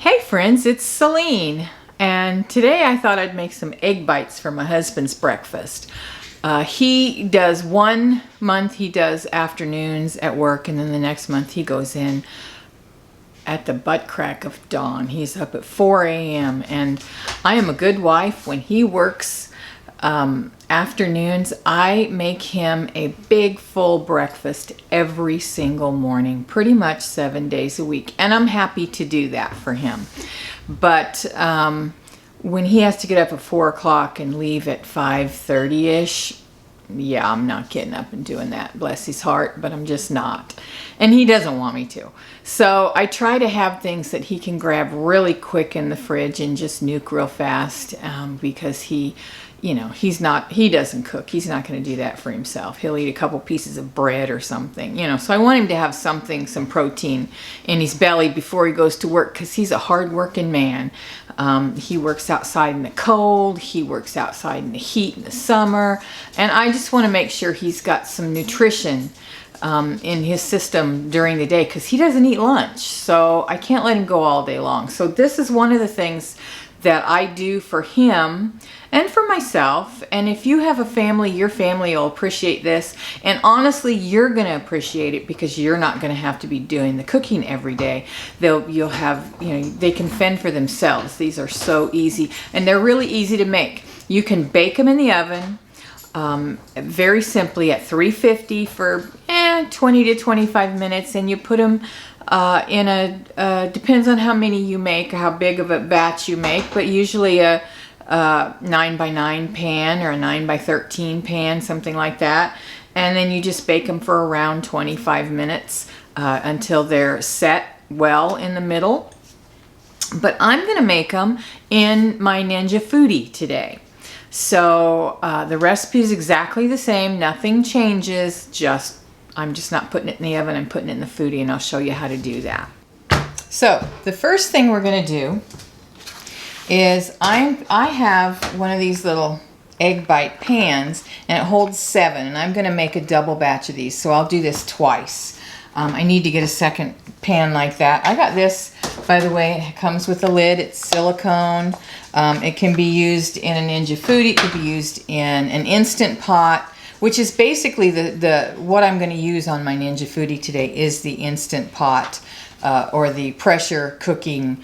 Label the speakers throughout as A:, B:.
A: Hey friends, it's Celine, and today I thought I'd make some egg bites for my husband's breakfast. He does 1 month he does afternoons at work, and then the next month he goes in at the butt crack of dawn. He's up at 4 a.m. and I am a good wife. When he works afternoons, I make him a big full breakfast every single morning, pretty much 7 days a week, and I'm happy to do that for him. But when he has to get up at 4 o'clock and leave at 5:30ish, yeah, I'm not getting up and doing that, bless his heart, but I'm just not. And he doesn't want me to. So I try to have things that he can grab really quick in the fridge and just nuke real fast, because he doesn't cook. He's not going to do that for himself. He'll eat a couple pieces of bread or something, so I want him to have something, some protein in his belly before he goes to work, because he's a hard-working man. He works outside in the cold. He works outside in the heat in the summer. And I just want to make sure he's got some nutrition in his system during the day, because he doesn't eat lunch. So I can't let him go all day long. So this is one of the things that I do for him and for myself. And if you have a family, your family will appreciate this. And honestly, you're going to appreciate it, because you're not going to have to be doing the cooking every day. You'll have, they can fend for themselves. These are so easy, and they're really easy to make. You can bake them in the oven very simply at 350 for 20 to 25 minutes, and you put them in depends on how many you make or how big of a batch you make, but usually a 9x9 pan or a 9x13 pan, something like that. And then you just bake them for around 25 minutes until they're set well in the middle. But I'm going to make them in my Ninja Foodie today. So the recipe is exactly the same. Nothing changes. I'm just not putting it in the oven. I'm putting it in the Foodie, and I'll show you how to do that. So the first thing we're going to do is I have one of these little egg bite pans, and it holds 7, and I'm going to make a double batch of these, so I'll do this twice. I need to get a second pan like that. I got this, by the way. It comes with a lid. It's silicone. It can be used in a Ninja Foodie. It could be used in an Instant Pot, which is basically what I'm going to use on my Ninja Foodie today is the Instant Pot or the pressure cooking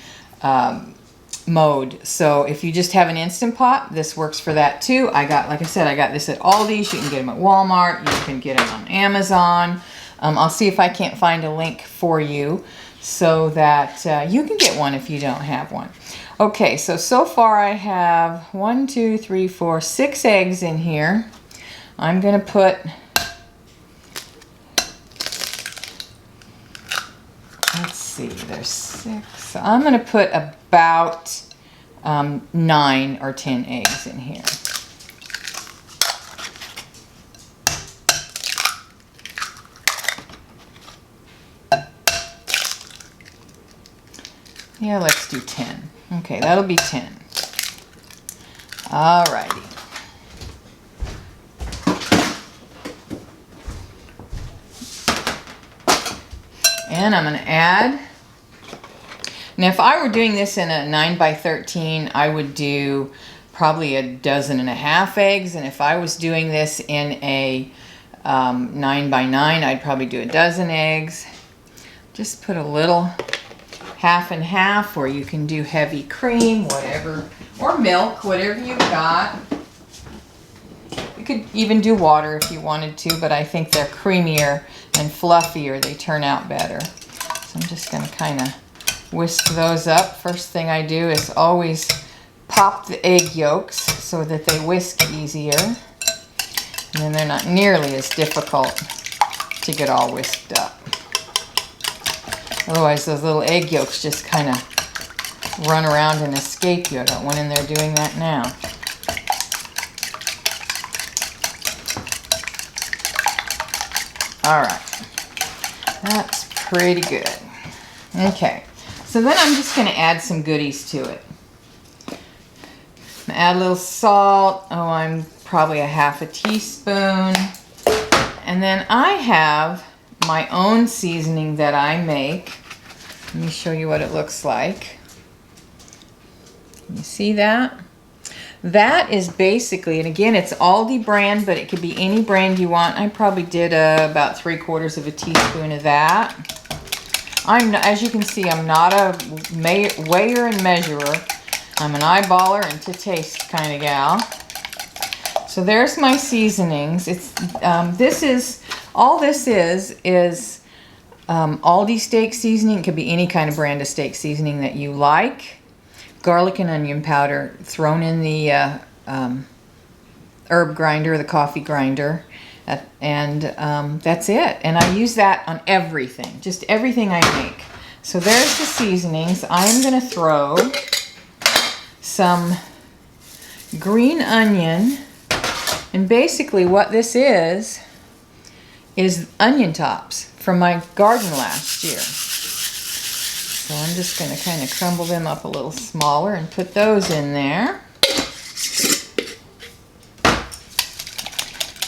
A: mode. So if you just have an Instant Pot, this works for that too. Like I said, I got this at Aldi's. You can get them at Walmart. You can get them on Amazon. I'll see if I can't find a link for you so that you can get one if you don't have one. Okay, so far I have 1, 2, 3, 4, 6 eggs in here. I'm going to put, let's see, there's 6. So I'm going to put about 9 or 10 eggs in here. Yeah, let's do 10. Okay, that'll be 10. Alrighty. And I'm going to add, now if I were doing this in a 9x13, I would do probably 12.5 eggs, and if I was doing this in a 9x9, I'd probably do 12 eggs. Just put a little half and half, or you can do heavy cream, whatever, or milk, whatever you've got. You could even do water if you wanted to, but I think they're creamier and fluffier. They turn out better. So I'm just going to kind of whisk those up. First thing I do is always pop the egg yolks so that they whisk easier. And then they're not nearly as difficult to get all whisked up. Otherwise, those little egg yolks just kind of run around and escape you. I got one in there doing that now. All right. That's pretty good. Okay. So then I'm just going to add some goodies to it. Add a little salt. I'm probably a half a teaspoon. And then I have my own seasoning that I make. Let me show you what it looks like. You see that? That is basically, and again, it's Aldi brand, but it could be any brand you want. I probably did about 3/4 of a teaspoon of that. As you can see, I'm not a weigher and measurer. I'm an eyeballer and to taste kind of gal. So there's my seasonings. It's all this is Aldi steak seasoning. It could be any kind of brand of steak seasoning that you like. Garlic and onion powder thrown in the herb grinder, the coffee grinder, and that's it. And I use that on everything, just everything I make. So there's the seasonings. I'm going to throw some green onion, and basically what this is onion tops from my garden last year. So I'm just going to kind of crumble them up a little smaller and put those in there.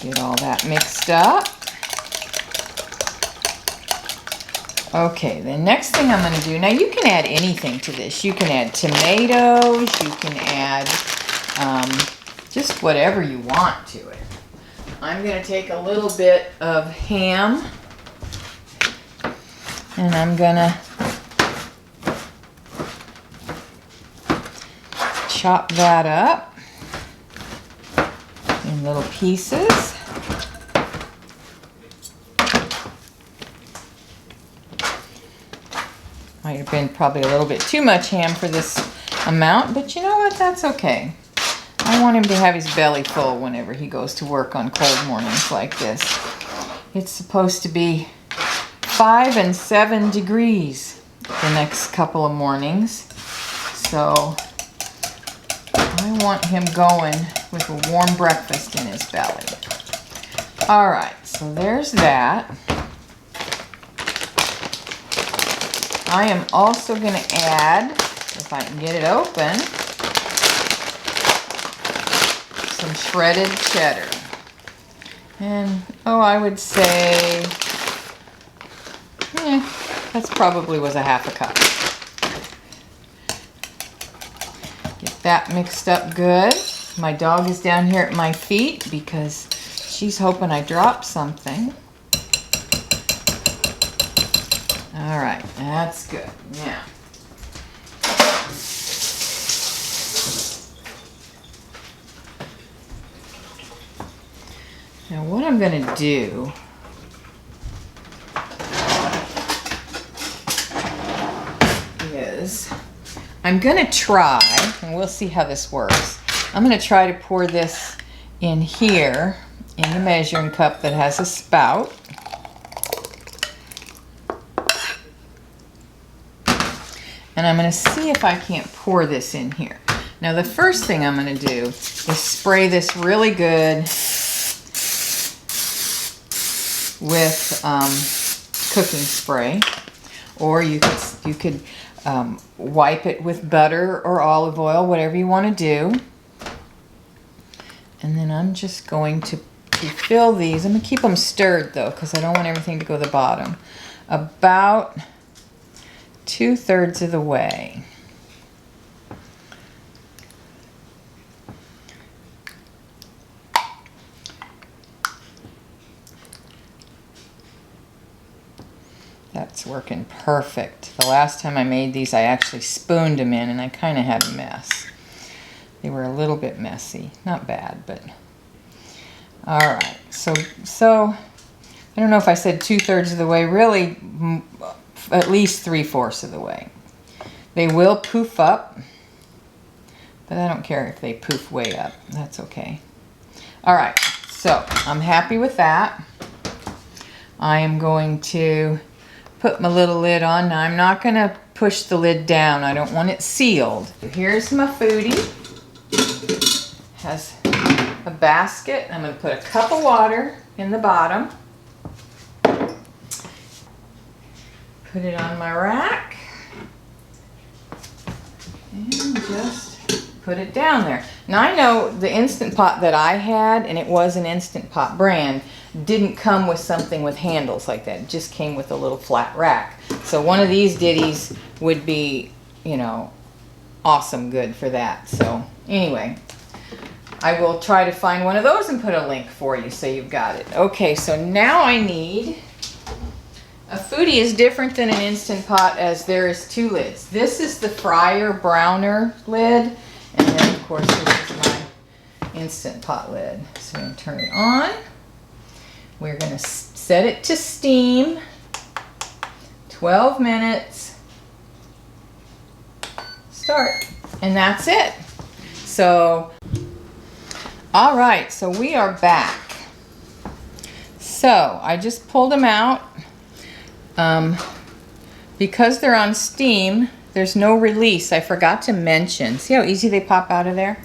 A: Get all that mixed up. Okay, the next thing I'm going to do, now you can add anything to this. You can add tomatoes, you can add just whatever you want to it. I'm going to take a little bit of ham and I'm going to chop that up in little pieces. Might have been probably a little bit too much ham for this amount, but you know what? That's okay. I want him to have his belly full whenever he goes to work on cold mornings like this. It's supposed to be 5 and 7 degrees the next couple of mornings. So I want him going with a warm breakfast in his belly. All right, so there's that. I am also going to add, if I can get it open, some shredded cheddar. And, I would say, that's probably was a half a cup. Get that mixed up good. My dog is down here at my feet because she's hoping I drop something. All right, that's good. Now what I'm going to do is I'm going to try, and we'll see how this works. I'm going to try to pour this in here in the measuring cup that has a spout. And I'm going to see if I can't pour this in here. Now the first thing I'm going to do is spray this really good with cooking spray, or you could wipe it with butter or olive oil, whatever you want to do. And then I'm just going to fill these. I'm going to keep them stirred though, because I don't want everything to go to the bottom. About 2/3 of the way. That's working perfect. The last time I made these, I actually spooned them in and I kind of had a mess. They were a little bit messy. Not bad, but all right. So I don't know if I said 2/3 of the way. Really, at least 3/4 of the way. They will poof up, but I don't care if they poof way up. That's okay. All right, so I'm happy with that. I am going to put my little lid on. Now I'm not going to push the lid down. I don't want it sealed. Here's my foodie. Has a basket. I'm going to put a cup of water in the bottom. Put it on my rack. And just put it down there. Now I know the Instant Pot that I had, and it was an Instant Pot brand, didn't come with something with handles like that. It just came with a little flat rack. So one of these ditties would be, awesome good for that. So anyway, I will try to find one of those and put a link for you so you've got it. Okay, so now I need, a foodie is different than an Instant Pot as there is 2 lids. This is the fryer browner lid, and then of course this is my Instant Pot lid. So I'm going to turn it on. We're going to set it to steam, 12 minutes, start, and that's it. So, all right, so we are back. So I just pulled them out. Because they're on steam, there's no release. I forgot to mention. See how easy they pop out of there?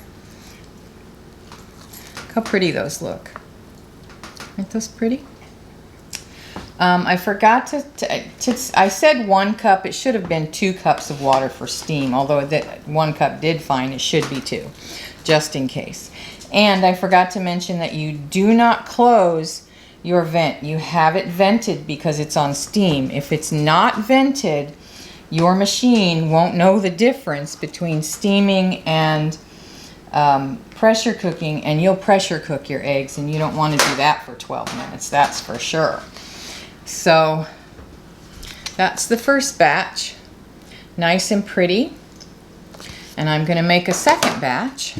A: Look how pretty those look. Aren't those pretty? I forgot I said 1 cup. It should have been 2 cups of water for steam, although that 1 cup did fine. It should be 2, just in case. And I forgot to mention that you do not close your vent. You have it vented because it's on steam. If it's not vented, your machine won't know the difference between steaming and pressure cooking, and you'll pressure cook your eggs, and you don't want to do that for 12 minutes, that's for sure. So that's the first batch, nice and pretty. And I'm going to make a second batch.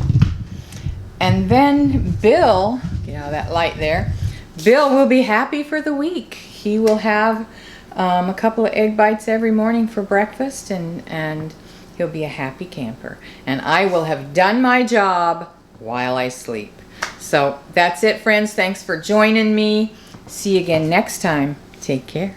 A: And then Bill, get out of that light there, Bill will be happy for the week. He will have a couple of egg bites every morning for breakfast, and he'll be a happy camper. And I will have done my job while I sleep. So that's it, friends. Thanks for joining me. See you again next time. Take care.